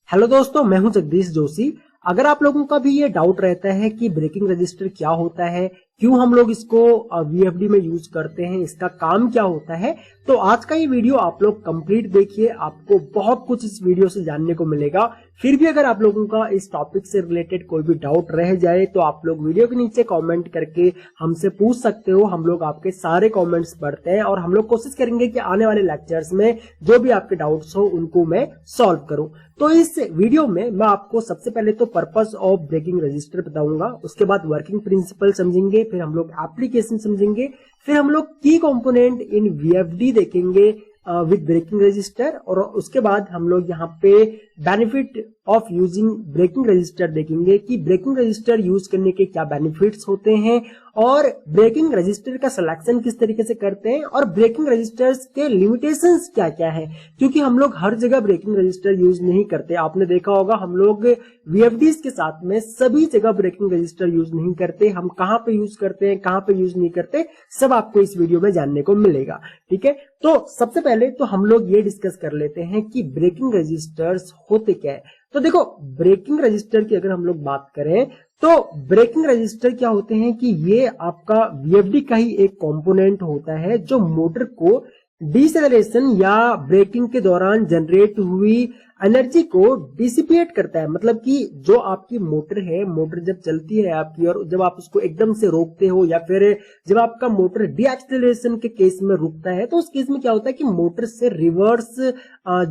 Hello दोस्तों, मैं हूं जगदीश जोशी। अगर आप लोगों का भी ये डाउट रहता है कि ब्रेकिंग रजिस्टर क्या होता है, क्यों हम लोग इसको वीएफडी में यूज करते हैं, इसका काम क्या होता है, तो आज का ये वीडियो आप लोग कंप्लीट देखिए। आपको बहुत कुछ इस वीडियो से जानने को मिलेगा। फिर भी अगर आप लोगों का इस टॉपिक से रिलेटेड कोई भी डाउट रह जाए तो आप लोग वीडियो के नीचे कमेंट करके हमसे पूछ सकते हो। हम लोग आपके सारे कमेंट्स पढ़ते हैं और हम लोग कोशिश करेंगे कि आने वाले लेक्चर्स में जो भी आपके डाउट्स हो उनको मैं सॉल्व करूं। तो इस वीडियो में मैं आपको सबसे पहले तो पर्पस ऑफ ब्रेकिंग रजिस्टर बताऊंगा, उसके बाद वर्किंग प्रिंसिपल समझेंगे, फिर हम लोग एप्लीकेशन समझेंगे, फिर हम लोग की कंपोनेंट इन वीएफडी देखेंगे विद ब्रेकिंग रजिस्टर, और उसके बाद हम लोग यहाँ पे benefit of using braking resistor देखेंगे कि ब्रेकिंग रजिस्टर यूज करने के क्या बेनिफिट्स होते हैं और ब्रेकिंग रजिस्टर का सिलेक्शन किस तरीके से करते हैं और ब्रेकिंग रजिस्टर्स के लिमिटेशंस क्या क्या है, क्योंकि हम लोग हर जगह ब्रेकिंग रजिस्टर यूज नहीं करते। आपने देखा होगा हम लोग वीएफडीज के साथ में सभी जगह ब्रेकिंग रजिस्टर यूज नहीं करते। हम कहाँ पे यूज करते हैं, कहाँ पे यूज नहीं करते, सब आपको इस वीडियो में जानने को मिलेगा। ठीक है, तो सबसे पहले तो हम लोग ये डिस्कस कर लेते हैं कि ब्रेकिंग रजिस्टर्स होते क्या है। तो देखो, ब्रेकिंग रजिस्टर की अगर हम लोग बात करें तो ब्रेकिंग रजिस्टर क्या होते हैं कि ये आपका वीएफडी का ही एक कंपोनेंट होता है जो मोटर को डिसेलरेशन या ब्रेकिंग के दौरान जनरेट हुई एनर्जी को डिसिपेट करता है। मतलब कि जो आपकी मोटर है, मोटर जब चलती है आपकी और जब आप उसको एकदम से रोकते हो या फिर जब आपका मोटर डीएक्सेलरेशन के केस में रुकता है, तो उस केस में क्या होता है कि मोटर से रिवर्स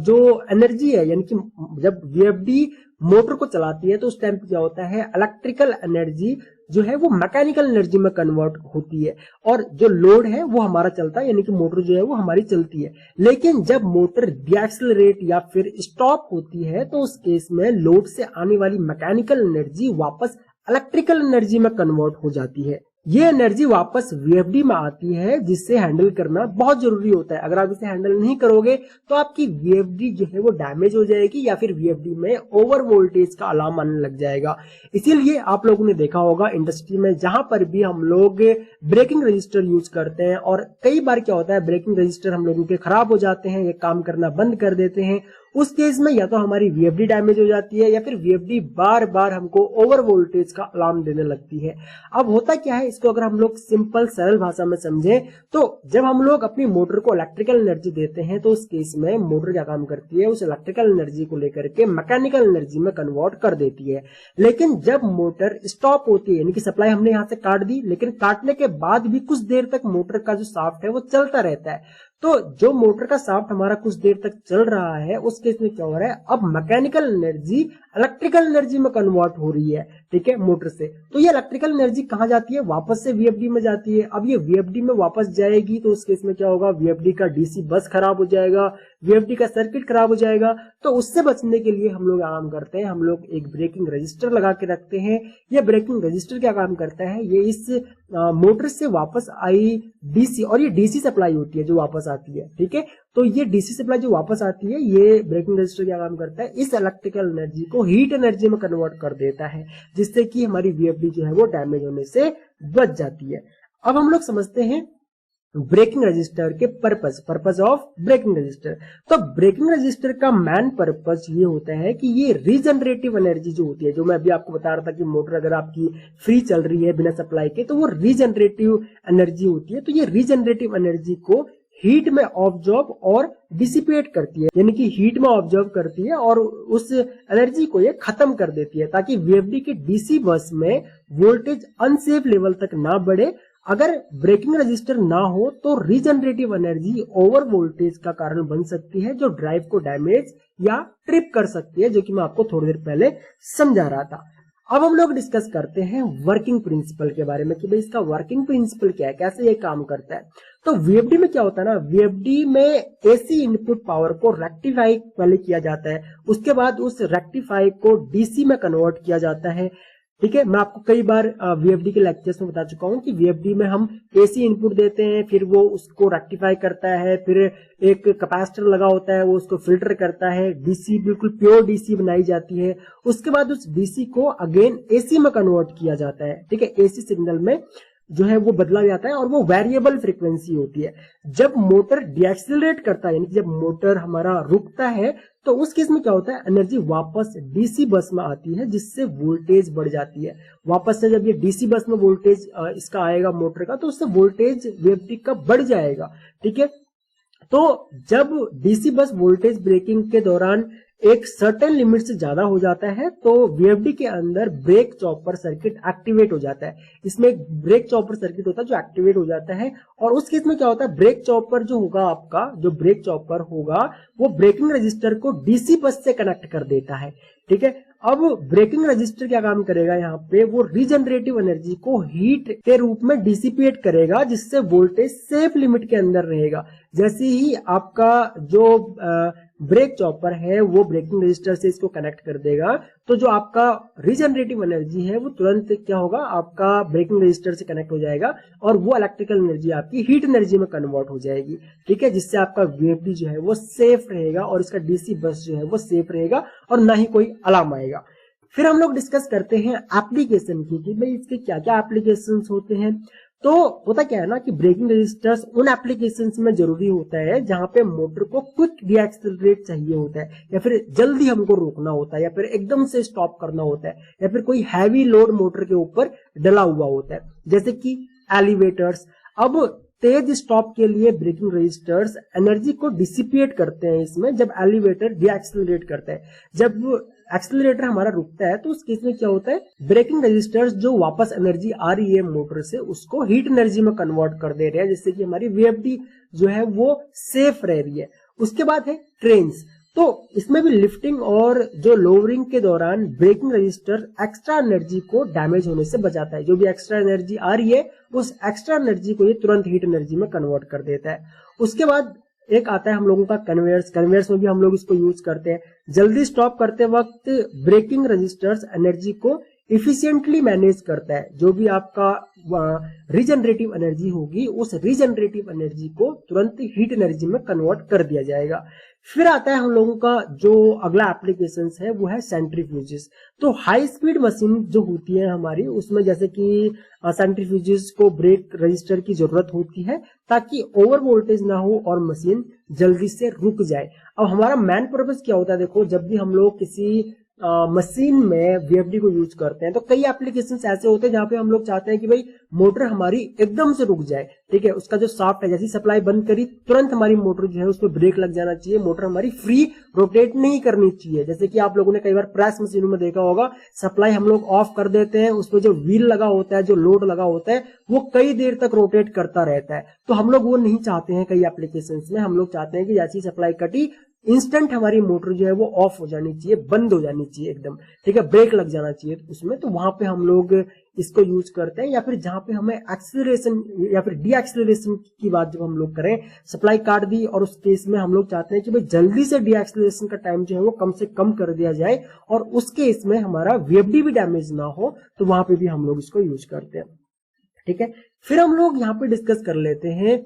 जो एनर्जी है, यानी कि जब वीएफडी मोटर को चलाती है तो उस टाइम पे क्या होता है, इलेक्ट्रिकल एनर्जी जो है वो मैकेनिकल एनर्जी में कन्वर्ट होती है और जो लोड है वो हमारा चलता है, यानी कि मोटर जो है वो हमारी चलती है। लेकिन जब मोटर डीएक्सेलरेट या फिर स्टॉप होती है तो उस केस में लोड से आने वाली मैकेनिकल एनर्जी वापस इलेक्ट्रिकल एनर्जी में कन्वर्ट हो जाती है। ये एनर्जी वापस वीएफडी में आती है, जिससे हैंडल करना बहुत जरूरी होता है। अगर आप इसे हैंडल नहीं करोगे तो आपकी वीएफडी जो है वो डैमेज हो जाएगी या फिर वीएफडी में ओवर वोल्टेज का अलार्म आने लग जाएगा। इसीलिए आप लोगों ने देखा होगा इंडस्ट्री में जहां पर भी हम लोग ब्रेकिंग रजिस्टर यूज करते हैं, और कई बार क्या होता है ब्रेकिंग रजिस्टर हम लोगों के खराब हो जाते हैं, ये काम करना बंद कर देते हैं। उस केस में या तो हमारी वीएफडी डैमेज हो जाती है या फिर वीएफडी बार बार हमको ओवर वोल्टेज का अलार्म देने लगती है। अब होता क्या है, इसको अगर हम लोग सिंपल सरल भाषा में समझें तो जब हम लोग अपनी मोटर को इलेक्ट्रिकल एनर्जी देते हैं तो उस केस में मोटर क्या काम करती है, उस इलेक्ट्रिकल एनर्जी को लेकर के मैकेनिकल एनर्जी में कन्वर्ट कर देती है। लेकिन जब मोटर स्टॉप होती है, यानी कि सप्लाई हमने यहाँ से काट दी, लेकिन काटने के बाद भी कुछ देर तक मोटर का जो शाफ्ट है वो चलता रहता है। तो जो मोटर का शाफ्ट हमारा कुछ देर तक चल रहा है उस केस में क्या हो रहा है, अब मैकेनिकल एनर्जी इलेक्ट्रिकल एनर्जी में कन्वर्ट हो रही है। ठीक है, मोटर से। तो ये इलेक्ट्रिकल एनर्जी कहाँ जाती है, वापस से वीएफडी में जाती है। अब ये वीएफडी में वापस जाएगी तो उस केस में क्या होगा, वीएफडी का डीसी बस खराब हो जाएगा, वीएफडी का सर्किट खराब हो जाएगा। तो उससे बचने के लिए हम लोग काम करते हैं, हम लोग एक ब्रेकिंग रजिस्टर लगा के रखते हैं। ये ब्रेकिंग रजिस्टर क्या काम करता है, ये इस मोटर से वापस आई डीसी, और ये डीसी सप्लाई होती है जो वापस आती है। ठीक है, तो ये डीसी सप्लाई जो वापस आती है, ये ब्रेकिंग रजिस्टर क्या काम करता है, इस इलेक्ट्रिकल एनर्जी को हीट एनर्जी में कन्वर्ट कर देता है, जिससे कि हमारी वीएफडी जो है वो डैमेज होने से बच जाती है। अब हम लोग समझते हैं ब्रेकिंग रजिस्टर के पर्पस ऑफ ब्रेकिंग रजिस्टर। तो ब्रेकिंग रजिस्टर का मेन पर्पस ये होता है कि ये रीजनरेटिव एनर्जी जो होती है, जो मैं अभी आपको बता रहा था कि मोटर अगर आपकी फ्री चल रही है बिना सप्लाई के तो वो रीजनरेटिव एनर्जी होती है। तो ये रीजनरेटिव एनर्जी को हीट में ऑब्जॉर्ब और डिसिपेट करती है, यानी कि हीट में ऑब्जॉर्ब करती है और उस एनर्जी को ये खत्म कर देती है, ताकि वीएफडी के डीसी बस में वोल्टेज अनसेफ लेवल तक ना बढ़े। अगर ब्रेकिंग रजिस्टर ना हो तो रीजनरेटिव एनर्जी ओवर वोल्टेज का कारण बन सकती है, जो ड्राइव को डैमेज या ट्रिप कर सकती है, जो कि मैं आपको थोड़ी देर पहले समझा रहा था। अब हम लोग डिस्कस करते हैं वर्किंग प्रिंसिपल के बारे में कि भाई इसका वर्किंग प्रिंसिपल क्या है, कैसे ये काम करता है। तो वीएफडी में क्या होता है ना, वीएफडी में एसी इनपुट पावर को रेक्टिफाई पहले किया जाता है, उसके बाद उस रेक्टिफाई को डीसी में कन्वर्ट किया जाता है। ठीक है, मैं आपको कई बार वीएफडी के लेक्चर्स में बता चुका हूं कि वीएफडी में हम एसी इनपुट देते हैं, फिर वो उसको रेक्टिफाई करता है, फिर एक कैपेसिटर लगा होता है वो उसको फिल्टर करता है, डीसी बिल्कुल प्योर डीसी बनाई जाती है। उसके बाद उस डीसी को अगेन एसी में कन्वर्ट किया जाता है। ठीक है, एसी सिग्नल में जो है वो बदला जाता है और वो वेरिएबल फ्रीक्वेंसी होती है। जब मोटर डीएक्सिलरेट करता है, यानी कि जब मोटर हमारा रुकता है, तो उस केस में क्या होता है, एनर्जी वापस डीसी बस में आती है, जिससे वोल्टेज बढ़ जाती है। वापस से जब ये डीसी बस में वोल्टेज इसका आएगा मोटर का, तो उससे वोल्टेज वीएफडी का बढ़ जाएगा। ठीक है, तो जब डीसी बस वोल्टेज ब्रेकिंग के दौरान एक सर्टेन लिमिट से ज्यादा हो जाता है, तो वीएफडी के अंदर ब्रेक चॉपर सर्किट एक्टिवेट हो जाता है। इसमें एक ब्रेक चॉपर सर्किट होता है जो एक्टिवेट हो जाता है, और उस केस में क्या होता है, ब्रेक चॉपर जो होगा आपका, जो ब्रेक चॉपर होगा वो ब्रेकिंग रजिस्टर को डीसी बस से कनेक्ट कर देता है। ठीक है, अब ब्रेकिंग रजिस्टर क्या काम करेगा, यहाँ पे वो रीजनरेटिव एनर्जी को हीट के रूप में डिसिपेट करेगा, जिससे वोल्टेज सेफ लिमिट के अंदर रहेगा। जैसे ही आपका जो ब्रेक चॉपर है वो ब्रेकिंग रजिस्टर से इसको कनेक्ट कर देगा, तो जो आपका रीजनरेटिव एनर्जी है वो तुरंत क्या होगा, आपका ब्रेकिंग रजिस्टर से कनेक्ट हो जाएगा और वो इलेक्ट्रिकल एनर्जी आपकी हीट एनर्जी में कन्वर्ट हो जाएगी। ठीक है, जिससे आपका वीएफडी जो है वो सेफ रहेगा और इसका डीसी बस जो है वो सेफ रहेगा और ना ही कोई अलार्म आएगा। फिर हम लोग डिस्कस करते हैं एप्लीकेशन की, कि भाई इसके क्या क्या एप्लीकेशन होते हैं। तो होता क्या है ना कि ब्रेकिंग रजिस्टर्स उन एप्लीकेशंस में जरूरी होता है जहां पे मोटर को क्विक डीएक्सेलरेट चाहिए होता है, या फिर जल्दी हमको रोकना होता है, या फिर एकदम से स्टॉप करना होता है, या फिर कोई हैवी लोड मोटर के ऊपर डला हुआ होता है, जैसे कि एलिवेटर्स। अब तेज स्टॉप के लिए ब्रेकिंग रजिस्टर्स एनर्जी को डिसिपेट करते हैं इसमें, जब एलिवेटर डीएक्सेलरेट करता है। जब एक्सेलरेटर हमारा रुकता है तो उस केस में क्या होता है, ब्रेकिंग रजिस्टर्स जो वापस एनर्जी आ रही है मोटर से उसको हीट एनर्जी में कन्वर्ट कर दे रहे हैं, जिससे कि हमारी वीएफडी जो है वो सेफ रह रही है। उसके बाद है ट्रेन्स। तो इसमें भी लिफ्टिंग और जो लोअरिंग के दौरान ब्रेकिंग रजिस्टर एक्स्ट्रा एनर्जी को डैमेज होने से बचाता है। जो भी एक्स्ट्रा एनर्जी आ रही है उस एक्स्ट्रा एनर्जी को ये तुरंत हीट एनर्जी में कन्वर्ट कर देता है। उसके बाद एक आता है हम लोगों का कन्वेयर्स। कन्वेयर्स में भी हम लोग इसको यूज करते हैं। जल्दी स्टॉप करते वक्त ब्रेकिंग रजिस्टर्स एनर्जी को इफिशिएंटली मैनेज करता है। जो भी आपका रीजनरेटिव एनर्जी होगी उस रीजनरेटिव एनर्जी को तुरंत हीट एनर्जी में कन्वर्ट कर दिया जाएगा। फिर आता है हम लोगों का जो अगला एप्लीकेशन है वो है सेंट्रीफ्यूजेस। तो हाई स्पीड मशीन जो होती है हमारी, उसमें जैसे कि सेंट्रीफ्यूजेस को ब्रेक रजिस्टर की जरूरत होती है ताकि ओवर वोल्टेज ना हो और मशीन जल्दी से रुक जाए। अब हमारा मेन पर्पस क्या होता है, देखो जब भी हम लोग किसी मशीन में वीएफडी को यूज करते हैं तो कई एप्लीकेशंस ऐसे होते हैं जहां पे हम लोग चाहते हैं कि भाई मोटर हमारी एकदम से रुक जाए। ठीक है, उसका जो शाफ्ट है, जैसी सप्लाई बंद करी तुरंत हमारी मोटर जो है उसमें ब्रेक लग जाना चाहिए, मोटर हमारी फ्री रोटेट नहीं करनी चाहिए। जैसे कि आप लोगों ने कई बार प्रेस मशीनों में देखा होगा, सप्लाई हम लोग ऑफ कर देते हैं, उसमें जो व्हील लगा होता है, जो लोड लगा होता है, वो कई देर तक रोटेट करता रहता है। तो हम लोग वो नहीं चाहते हैं। कई एप्लीकेशंस में हम लोग चाहते हैं कि जैसी सप्लाई कटी इंस्टेंट हमारी मोटर जो है वो ऑफ हो जानी चाहिए, बंद हो जानी चाहिए एकदम। ठीक है, ब्रेक लग जाना चाहिए उसमें। तो वहां पे हम लोग इसको यूज करते हैं। या फिर जहां पे हमें एक्सीलरेशन या फिर डी एक्सीलरेशन की बात जब हम लोग करें, सप्लाई काट दी और उस केस में हम लोग चाहते हैं कि भाई जल्दी से डी एक्सीलरेशन का टाइम जो है वो कम से कम कर दिया जाए और उस केस में हमारा वीएफडी भी डैमेज ना हो, तो वहां पे भी हम लोग इसको यूज करते हैं। ठीक है, फिर हम लोग यहाँ पे डिस्कस कर लेते हैं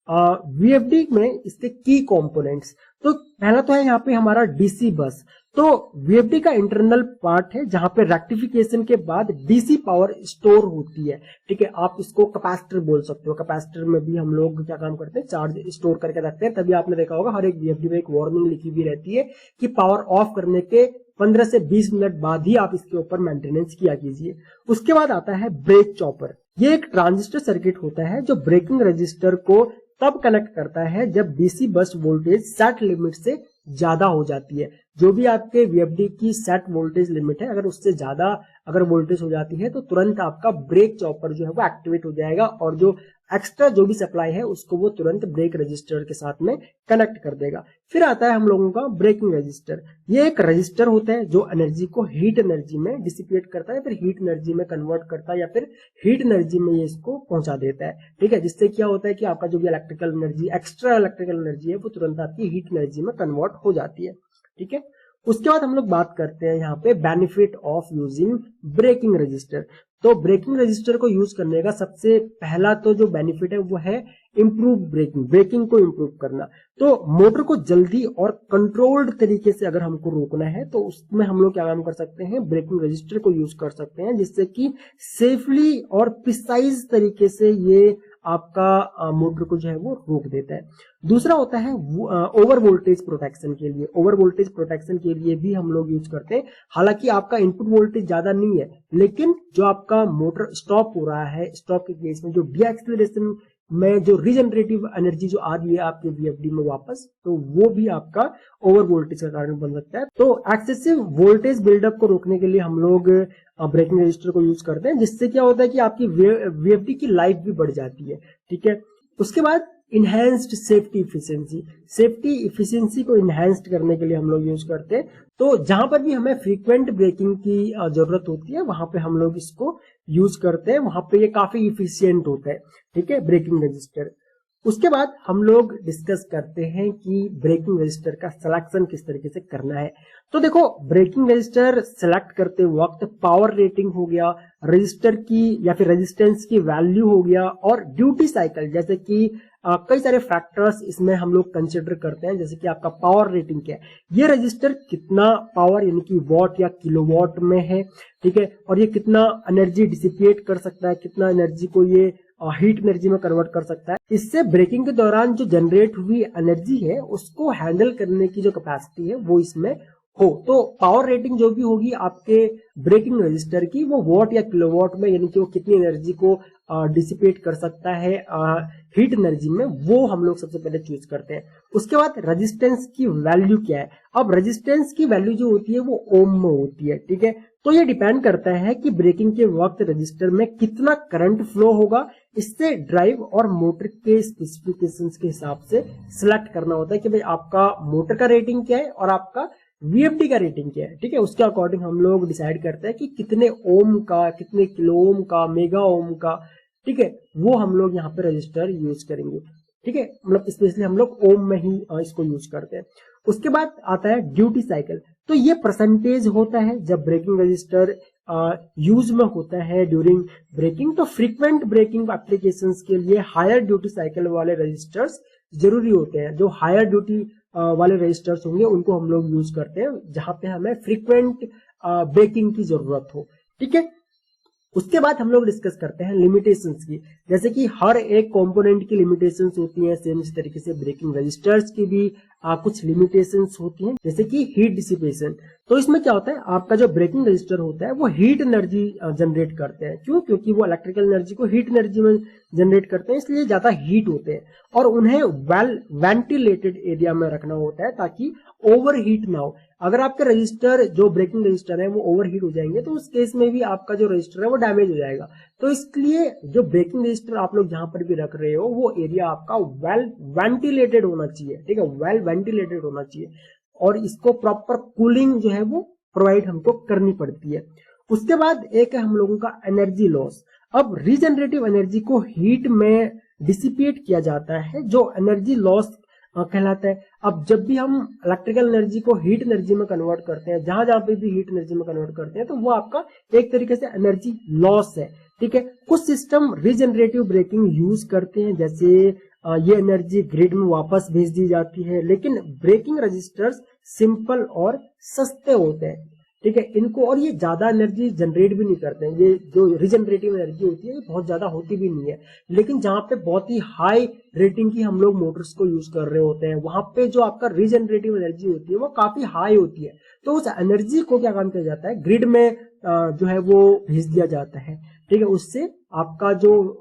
वीएफडी में इसके की कंपोनेंट्स। तो पहला तो है यहाँ पे हमारा डीसी बस। तो वीएफडी का इंटरनल पार्ट है जहां पे रेक्टिफिकेशन के बाद डीसी पावर स्टोर होती है। ठीक है, आप इसको कैपेसिटर बोल सकते हो। कैपेसिटर में भी हम लोग क्या काम करते हैं, चार्ज स्टोर करके रखते हैं। तभी आपने देखा होगा हर एक वीएफडी में एक वार्निंग लिखी हुई रहती है कि पावर ऑफ करने के 15 से 20 मिनट बाद ही आप इसके ऊपर मेंटेनेंस किया कीजिए। उसके बाद आता है ब्रेक चॉपर। ये एक ट्रांजिस्टर सर्किट होता है जो ब्रेकिंग रजिस्टर को तब कनेक्ट करता है जब DC bus voltage set limit से ज्यादा हो जाती है। जो भी आपके वीएफडी की सेट वोल्टेज लिमिट है, अगर उससे ज्यादा अगर वोल्टेज हो जाती है तो तुरंत आपका ब्रेक चॉपर जो है वो एक्टिवेट हो जाएगा और जो एक्स्ट्रा जो भी सप्लाई है उसको वो तुरंत ब्रेक रजिस्टर के साथ में कनेक्ट कर देगा। फिर आता है हम लोगों का ब्रेकिंग रजिस्टर। ये एक रजिस्टर होता है जो एनर्जी को हीट एनर्जी में डिसिपेट करता है, फिर हीट एनर्जी में कन्वर्ट करता है या फिर हीट एनर्जी में ये इसको पहुंचा देता है। ठीक है, जिससे क्या होता है कि आपका जो भी electrical energy, extra electrical energy है वो तुरंत आपकी हीट एनर्जी में कन्वर्ट हो जाती है। ठीक है, उसके बाद हम लोग बात करते हैं यहाँ पे benefit of using braking resistor. तो ब्रेकिंग रजिस्टर को यूज करने का सबसे पहला तो जो बेनिफिट है वो है इम्प्रूव ब्रेकिंग, ब्रेकिंग को इम्प्रूव करना। तो मोटर को जल्दी और कंट्रोल्ड तरीके से अगर हमको रोकना है तो उसमें हम लोग क्या काम कर सकते हैं, ब्रेकिंग रजिस्टर को यूज कर सकते हैं, जिससे कि सेफली और प्रिसाइज तरीके से ये आपका मोटर को जो है वो रोक देता है। दूसरा होता है ओवर वोल्टेज प्रोटेक्शन के लिए। ओवर वोल्टेज प्रोटेक्शन के लिए भी हम लोग यूज करते हैं। हालांकि आपका इनपुट वोल्टेज ज्यादा नहीं है, लेकिन जो आपका मोटर स्टॉप हो रहा है, स्टॉप के केस में जो डीएक्सेलरेशन में जो रीजनरेटिव एनर्जी जो आ रही है आपके वीएफडी में वापस, तो वो भी आपका ओवर वोल्टेज का कारण बन सकता है। तो एक्सेसिव वोल्टेज बिल्डअप को रोकने के लिए हम लोग ब्रेकिंग रजिस्टर को यूज करते हैं, जिससे क्या होता है कि आपकी वीएफडी की लाइफ भी बढ़ जाती है। ठीक है, उसके बाद enhanced safety efficiency. Safety efficiency को इनहेंस्ड करने के लिए हम लोग यूज करते हैं। तो जहां पर भी हमें फ्रीक्वेंट ब्रेकिंग की जरूरत होती है वहां पे हम लोग इसको यूज करते हैं, वहां पे ये काफी इफिशियंट होता है। ठीक है, ब्रेकिंग रजिस्टर। उसके बाद हम लोग डिस्कस करते हैं कि ब्रेकिंग रजिस्टर का सिलेक्शन किस तरीके से करना है। तो देखो, ब्रेकिंग रजिस्टर सिलेक्ट करते वक्त पावर रेटिंग हो गया, रजिस्टर की या फिर रेजिस्टेंस की वैल्यू हो गया, और ड्यूटी साइकिल, जैसे कि कई सारे फैक्टर्स इसमें हम लोग कंसिडर करते हैं। जैसे कि आपका पावर रेटिंग क्या है, ये रजिस्टर कितना पावर यानी कि वॉट या किलोवाट में है, ठीक है, और ये कितना एनर्जी डिसिपेट कर सकता है, कितना एनर्जी को ये हीट एनर्जी में कन्वर्ट कर सकता है। इससे ब्रेकिंग के दौरान जो जनरेट हुई एनर्जी है उसको हैंडल करने की जो कैपेसिटी है वो इसमें हो। तो पावर रेटिंग जो भी होगी आपके ब्रेकिंग रजिस्टर की, वो वॉट या किलोवाट में, यानी कि वो कितनी एनर्जी को डिसिपेट कर सकता है हीट एनर्जी में, वो हम लोग सबसे पहले चूज करते हैं। उसके बाद रेजिस्टेंस की वैल्यू क्या है। अब रेजिस्टेंस की वैल्यू जो होती है वो ओम में होती है। ठीक है, तो ये डिपेंड करता है कि ब्रेकिंग के वक्त रजिस्टर में कितना करंट फ्लो होगा। इससे ड्राइव और मोटर के स्पेसिफिकेशंस के हिसाब से सिलेक्ट करना होता है कि भाई आपका मोटर का रेटिंग क्या है और आपका वीएफडी का रेटिंग क्या है। ठीक है, उसके अकॉर्डिंग हम लोग डिसाइड करते हैं कि कितने ओम का, कितने किलो ओम का, मेगा ओम का, ठीक है, वो हम लोग यहाँ पे रजिस्टर यूज करेंगे। ठीक है, मतलब स्पेशली हम लोग ओम में ही इसको यूज करते हैं। उसके बाद आता है ड्यूटी साइकिल। तो ये परसेंटेज होता है जब ब्रेकिंग रजिस्टर यूज में होता है ड्यूरिंग ब्रेकिंग। तो फ्रीक्वेंट ब्रेकिंग एप्लीकेशंस के लिए हायर ड्यूटी साइकिल वाले रजिस्टर्स जरूरी होते हैं। जो हायर ड्यूटी वाले रजिस्टर्स होंगे उनको हम लोग यूज करते हैं जहां पे हमें फ्रीक्वेंट ब्रेकिंग की जरूरत हो। ठीक है, उसके बाद हम लोग डिस्कस करते हैं लिमिटेशंस की। जैसे कि हर एक कंपोनेंट की लिमिटेशंस होती है, सेम इस तरीके से ब्रेकिंग रजिस्टर्स की भी कुछ लिमिटेशंस होती हैं, जैसे कि हीट डिसिपेशन। तो इसमें क्या होता है, आपका जो ब्रेकिंग रजिस्टर होता है वो हीट एनर्जी जनरेट करते हैं। क्यों? क्योंकि वो इलेक्ट्रिकल एनर्जी को हीट एनर्जी में जनरेट करते हैं, इसलिए ज्यादा हीट होते हैं, और उन्हें वेल वेंटिलेटेड एरिया में रखना होता है ताकि ओवर हीट ना हो। अगर आपके रजिस्टर, जो ब्रेकिंग रजिस्टर है, वो ओवर हीट हो जाएंगे तो उस केस में भी आपका जो रजिस्टर है वो डैमेज हो जाएगा। तो इसलिए जो ब्रेकिंग रजिस्टर आप लोग जहां पर भी रख रहे हो वो एरिया आपका वेल वेंटिलेटेड होना चाहिए। ठीक है, वेल वेंटिलेटेड होना चाहिए, और इसको प्रॉपर कूलिंग जो है वो प्रोवाइड हमको करनी पड़ती है। उसके बाद एक है हम लोगों का एनर्जी लॉस। अब रीजनरेटिव एनर्जी को हीट में डिसिपेट किया जाता है, जो एनर्जी लॉस कहलाता है। अब जब भी हम इलेक्ट्रिकल एनर्जी को हीट एनर्जी में कन्वर्ट करते हैं, जहां जहां पे भी हीट एनर्जी में कन्वर्ट करते हैं, तो वो आपका एक तरीके से एनर्जी लॉस है। ठीक है, कुछ सिस्टम रीजनरेटिव ब्रेकिंग यूज करते हैं, जैसे ये एनर्जी ग्रिड में वापस भेज दी जाती है, लेकिन ब्रेकिंग रजिस्टर्स सिंपल और सस्ते होते हैं। ठीक है, इनको, और ये ज्यादा एनर्जी जनरेट भी नहीं करते हैं। ये जो रीजनरेटिव एनर्जी होती है ये बहुत ज्यादा होती भी नहीं है, लेकिन जहां पे बहुत ही हाई रेटिंग की हम लोग मोटर्स को यूज कर रहे होते हैं, वहां पे जो आपका रीजनरेटिव एनर्जी होती है वो काफी हाई होती है। तो उस एनर्जी को क्या काम किया जाता है, ग्रिड में जो है वो भेज दिया जाता है। ठीक है, उससे आपका जो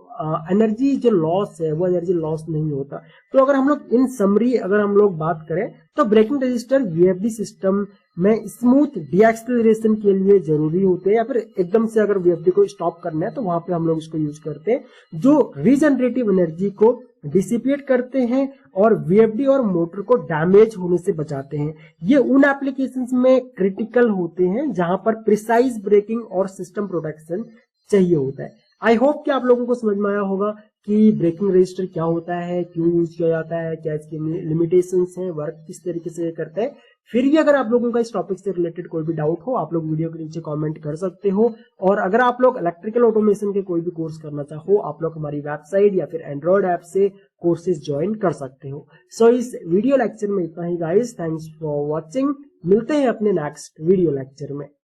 एनर्जी जो लॉस है वो एनर्जी लॉस नहीं होता। तो अगर हम लोग इन समरी अगर हम लोग बात करें तो ब्रेकिंग रजिस्टर वीएफडी सिस्टम में स्मूथ डीएक्सेलरेशन के लिए जरूरी होते हैं, या फिर एकदम से अगर वीएफडी को स्टॉप करना है तो वहां पे हम लोग इसको यूज करते हैं, जो रीजनरेटिव एनर्जी को डिसिपेट करते हैं और वीएफडी और मोटर को डैमेज होने से बचाते हैं। ये उन एप्लीकेशंस में क्रिटिकल होते हैं जहां पर प्रिसाइज ब्रेकिंग और सिस्टम प्रोटेक्शन चाहिए होता है। आई होप कि आप लोगों को समझ में आया होगा कि ब्रेकिंग रजिस्टर क्या होता है, क्यों यूज किया जाता है, क्या इसकी लिमिटेशंस हैं, वर्क किस तरीके से करता है। फिर भी अगर आप लोगों का इस टॉपिक से रिलेटेड कोई भी डाउट हो, आप लोग वीडियो के नीचे कमेंट कर सकते हो। और अगर आप लोग इलेक्ट्रिकल ऑटोमेशन के कोई भी कोर्स करना चाहो, आप लोग हमारी वेबसाइट या फिर एंड्रॉइड ऐप से कोर्सेज ज्वाइन कर सकते हो। सो इस वीडियो लेक्चर में इतना ही गाइस, थैंक्स फॉर वॉचिंग। मिलते हैं अपने नेक्स्ट वीडियो लेक्चर में।